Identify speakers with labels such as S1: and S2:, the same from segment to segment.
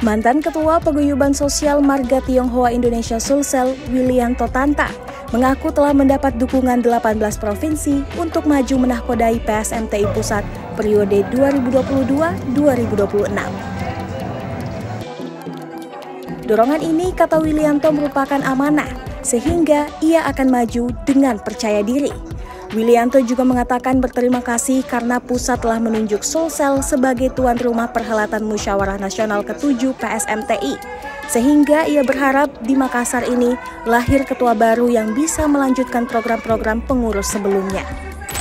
S1: Mantan Ketua Paguyuban Sosial Marga Tionghoa Indonesia Sulsel, Willianto Tanta, mengaku telah mendapat dukungan 18 provinsi untuk maju menahkodai PSMTI Pusat periode 2022-2026. Dorongan ini, kata Willianto, merupakan amanah, sehingga ia akan maju dengan percaya diri. Willianto juga mengatakan berterima kasih karena pusat telah menunjuk Sulsel sebagai tuan rumah perhelatan Musyawarah Nasional ke-7 PSMTI, sehingga ia berharap di Makassar ini lahir ketua baru yang bisa melanjutkan program-program pengurus sebelumnya.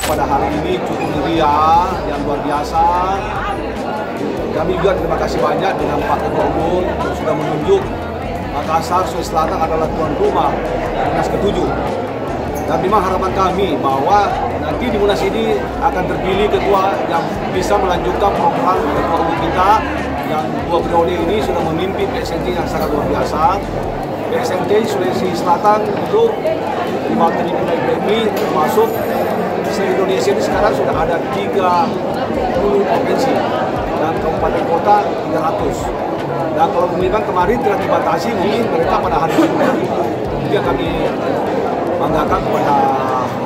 S2: Pada hari ini cukup meriah yang luar biasa. Kami juga terima kasih banyak dengan Pak Ketua Umum yang sudah menunjuk Makassar, Sulawesi Selatan adalah tuan rumah Munas ke-7. Dan memang harapan kami bahwa nanti di Munas ini akan terpilih ketua yang bisa melanjutkan program ketua umum kita yang 2 periode ini sudah memimpin PSMT yang sangat luar biasa. PSMT Sulawesi Selatan itu 5 PMI termasuk se-Indonesia ini sekarang sudah ada 30 provinsi dan kabupaten kota 300. Dan kalau memang kemarin telah dibatasi, mungkin mereka pada hari ini juga kami banggakan kepada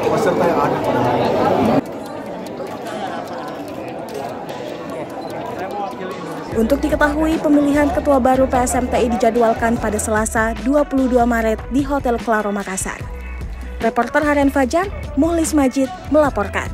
S2: peserta yang ada pada hari ini.
S1: Untuk diketahui, pemilihan ketua baru PSMTI dijadwalkan pada Selasa 22 Maret di Hotel Claro Makassar. Reporter Harian Fajar, Muhlis Majid melaporkan.